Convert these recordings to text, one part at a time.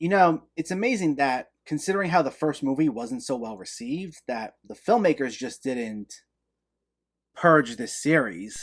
It's amazing that, considering how the first movie wasn't so well received, that the filmmakers just didn't purge this series.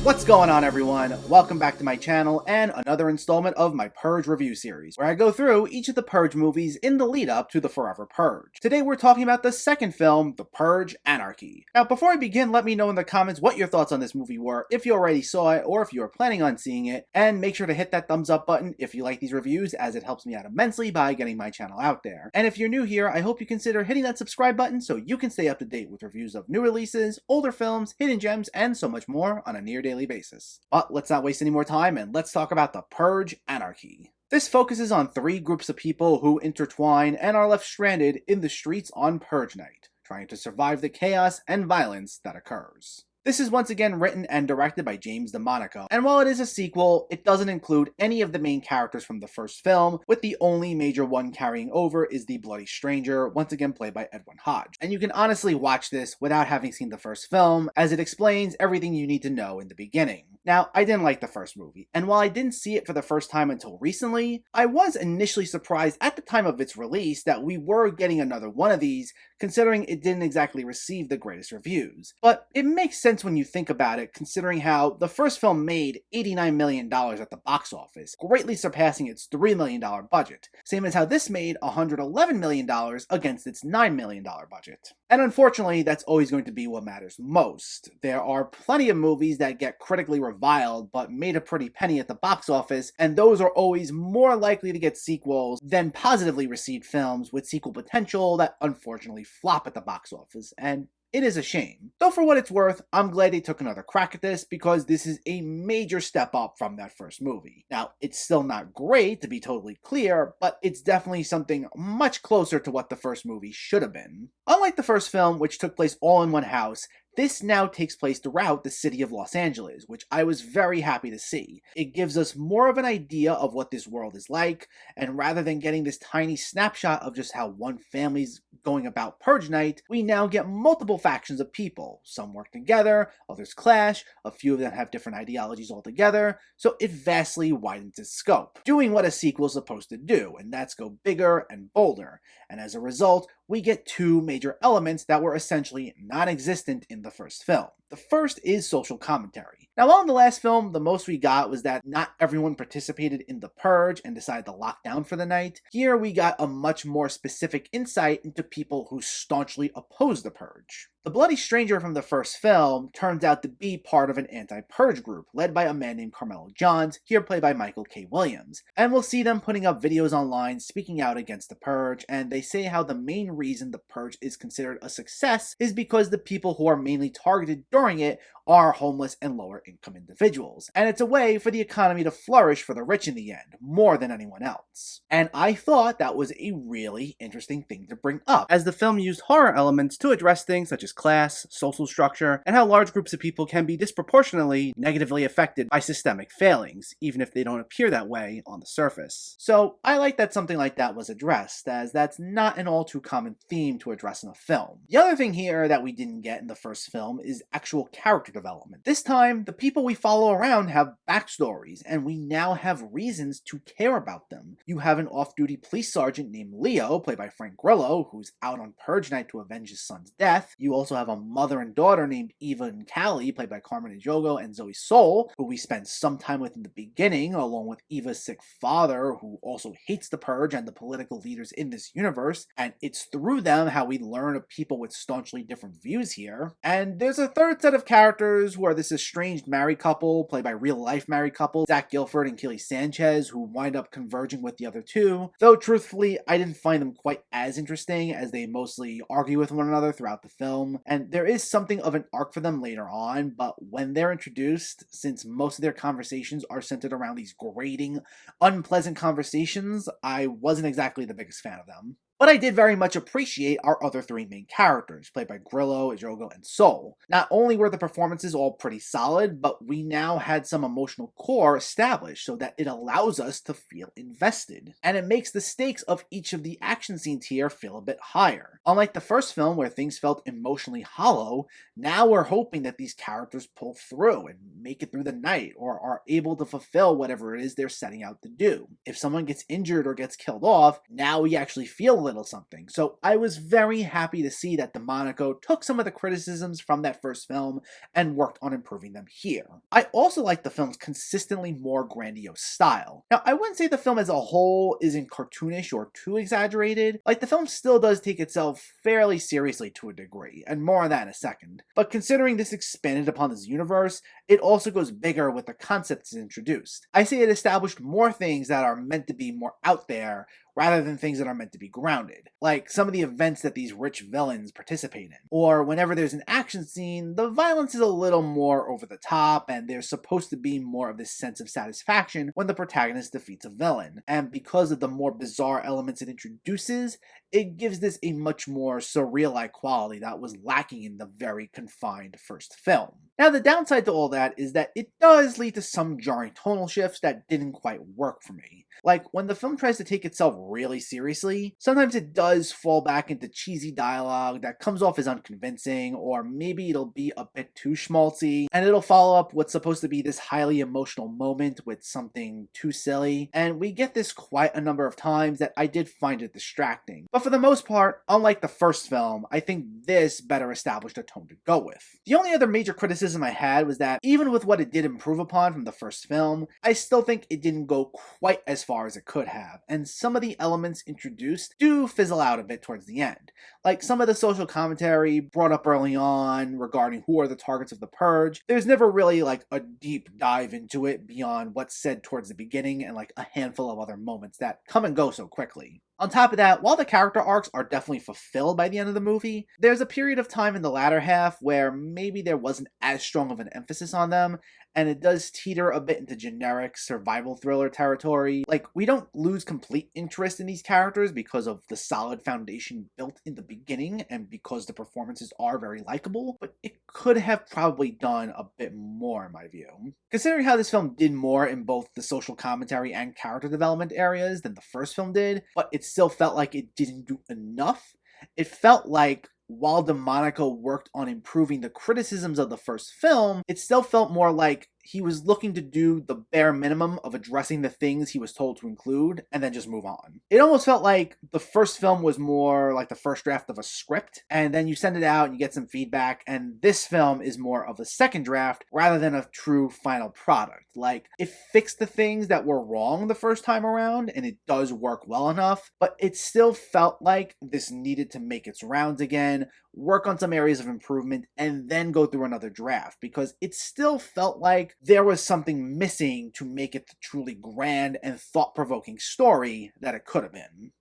What's going on, everyone? Welcome back to my channel and another installment of my Purge review series, where I go through each of the Purge movies in the lead up to the Forever Purge. Today we're talking about the second film, The Purge Anarchy. Now, before I begin, let me know in the comments what your thoughts on this movie were, if you already saw it or if you are planning on seeing it, and make sure to hit that thumbs up button if you like these reviews, as it helps me out immensely by getting my channel out there. And if you're new here, I hope you consider hitting that subscribe button so you can stay up to date with reviews of new releases, older films, hidden gems, and so much more on a near daily basis. But let's not waste any more time and let's talk about The Purge Anarchy. This focuses on three groups of people who intertwine and are left stranded in the streets on Purge Night, trying to survive the chaos and violence that occurs. This is once again written and directed by James DeMonaco, and while it is a sequel, it doesn't include any of the main characters from the first film, with the only major one carrying over is the Bloody Stranger, once again played by Edwin Hodge. And you can honestly watch this without having seen the first film, as it explains everything you need to know in the beginning. Now, I didn't like the first movie, and while I didn't see it for the first time until recently, I was initially surprised at the time of its release that we were getting another one of these, considering it didn't exactly receive the greatest reviews. But it makes sense when you think about it, considering how the first film made $89 million at the box office, greatly surpassing its $3 million budget, same as how this made $111 million against its $9 million budget. And unfortunately, that's always going to be what matters most. There are plenty of movies that get critically reviled but made a pretty penny at the box office, and those are always more likely to get sequels than positively received films with sequel potential that unfortunately flop at the box office, and it is a shame. Though for what it's worth, I'm glad they took another crack at this because this is a major step up from that first movie. Now, it's still not great, to be totally clear, but it's definitely something much closer to what the first movie should have been. Unlike the first film, which took place all in one house, this now takes place throughout the city of Los Angeles, which I was very happy to see. It gives us more of an idea of what this world is like, and rather than getting this tiny snapshot of just how one family's going about Purge Night, we now get multiple factions of people. Some work together, others clash, a few of them have different ideologies altogether, so it vastly widens its scope, doing what a sequel is supposed to do, and that's go bigger and bolder. And as a result, we get two major elements that were essentially non-existent in the first film. The first is social commentary. Now, while in the last film, the most we got was that not everyone participated in the purge and decided to lock down for the night, here we got a much more specific insight into people who staunchly oppose the purge. The Bloody Stranger from the first film turns out to be part of an anti-purge group led by a man named Carmelo Johns, here played by Michael K. Williams. And we'll see them putting up videos online speaking out against the purge, and they say how the main reason the purge is considered a success is because the people who are mainly targeted during it are homeless and lower income individuals. And it's a way for the economy to flourish for the rich in the end, more than anyone else. And I thought that was a really interesting thing to bring up, as the film used horror elements to address things such as class, social structure, and how large groups of people can be disproportionately negatively affected by systemic failings, even if they don't appear that way on the surface. So I like that something like that was addressed, as that's not an all too common theme to address in a film. The other thing here that we didn't get in the first film is actual character development. This time, the people we follow around have backstories, and we now have reasons to care about them. You have an off-duty police sergeant named Leo, played by Frank Grillo, who's out on Purge Night to avenge his son's death. You also have a mother and daughter named Eva and Callie, played by Carmen Ejogo and Zoe Soul, who we spend some time with in the beginning, along with Eva's sick father, who also hates the Purge and the political leaders in this universe, and it's through them how we learn of people with staunchly different views here. And there's a third set of characters who are this estranged married couple, played by real-life married couple, Zach Gilford and Keely Sanchez, who wind up converging with the other two, though truthfully, I didn't find them quite as interesting, as they mostly argue with one another throughout the film, and there is something of an arc for them later on, but when they're introduced, since most of their conversations are centered around these grating, unpleasant conversations, I wasn't exactly the biggest fan of them. But I did very much appreciate our other three main characters, played by Grillo, Drogo, and Sol. Not only were the performances all pretty solid, but we now had some emotional core established so that it allows us to feel invested. And it makes the stakes of each of the action scenes here feel a bit higher. Unlike the first film where things felt emotionally hollow, now we're hoping that these characters pull through and make it through the night or are able to fulfill whatever it is they're setting out to do. If someone gets injured or gets killed off, now we actually feel a little something. So I was very happy to see that DeMonico took some of the criticisms from that first film and worked on improving them here. I also like the film's consistently more grandiose style. Now, I wouldn't say the film as a whole isn't cartoonish or too exaggerated. Like, the film still does take itself fairly seriously to a degree, and more on that in a second. But considering this expanded upon this universe, it also goes bigger with the concepts it introduced. I say it established more things that are meant to be more out there, rather than things that are meant to be grounded, like some of the events that these rich villains participate in. Or whenever there's an action scene, the violence is a little more over the top, and there's supposed to be more of this sense of satisfaction when the protagonist defeats a villain. And because of the more bizarre elements it introduces, it gives this a much more surreal-like quality that was lacking in the very confined first film. Now, the downside to all that is that it does lead to some jarring tonal shifts that didn't quite work for me. Like, when the film tries to take itself really seriously, sometimes it does fall back into cheesy dialogue that comes off as unconvincing, or maybe it'll be a bit too schmaltzy, and it'll follow up what's supposed to be this highly emotional moment with something too silly, and we get this quite a number of times that I did find it distracting. But for the most part, unlike the first film, I think this better established a tone to go with. The only other major criticism I had was that even with what it did improve upon from the first film, I still think it didn't go quite as far as it could have, and some of the elements introduced do fizzle out a bit towards the end. Like some of the social commentary brought up early on regarding who are the targets of the Purge, there's never really like a deep dive into it beyond what's said towards the beginning and like a handful of other moments that come and go so quickly. On top of that, while the character arcs are definitely fulfilled by the end of the movie, there's a period of time in the latter half where maybe there wasn't as strong of an emphasis on them, and it does teeter a bit into generic survival thriller territory. Like, we don't lose complete interest in these characters because of the solid foundation built in the beginning and because the performances are very likable, but it could have probably done a bit more in my view. Considering how this film did more in both the social commentary and character development areas than the first film did, but it still felt like it didn't do enough, it felt like while DeMonico worked on improving the criticisms of the first film, it still felt more like he was looking to do the bare minimum of addressing the things he was told to include and then just move on. It almost felt like the first film was more like the first draft of a script, and then you send it out and you get some feedback, and this film is more of a second draft rather than a true final product. Like, it fixed the things that were wrong the first time around, and it does work well enough, but it still felt like this needed to make its rounds again, work on some areas of improvement, and then go through another draft, because it still felt like there was something missing to make it the truly grand and thought-provoking story that it could have been.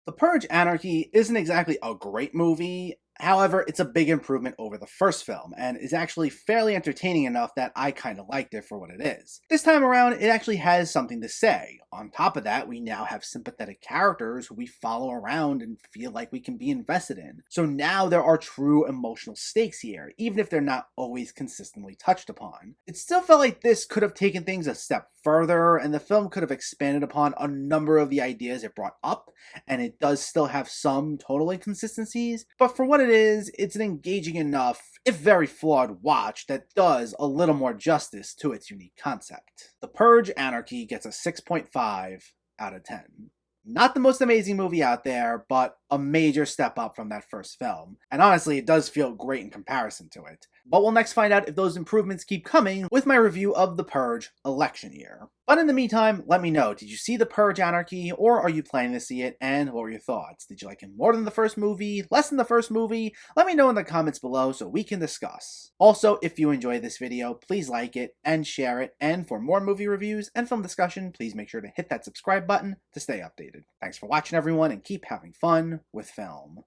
The Purge Anarchy isn't exactly a great movie. However, it's a big improvement over the first film, and is actually fairly entertaining enough that I kind of liked it for what it is. This time around, it actually has something to say. On top of that, we now have sympathetic characters who we follow around and feel like we can be invested in. So now there are true emotional stakes here, even if they're not always consistently touched upon. It still felt like this could have taken things a step further, and the film could have expanded upon a number of the ideas it brought up, and it does still have some total inconsistencies, but for what it is, it's an engaging enough, if very flawed, watch that does a little more justice to its unique concept. The Purge Anarchy gets a 6.5 out of 10. Not the most amazing movie out there, but a major step up from that first film. And honestly, it does feel great in comparison to it. But we'll next find out if those improvements keep coming with my review of The Purge election year. But in the meantime, let me know, did you see The Purge Anarchy, or are you planning to see it, and what were your thoughts? Did you like it more than the first movie, less than the first movie? Let me know in the comments below so we can discuss. Also, if you enjoyed this video, please like it and share it, and for more movie reviews and film discussion, please make sure to hit that subscribe button to stay updated. Thanks for watching everyone, and keep having fun with film.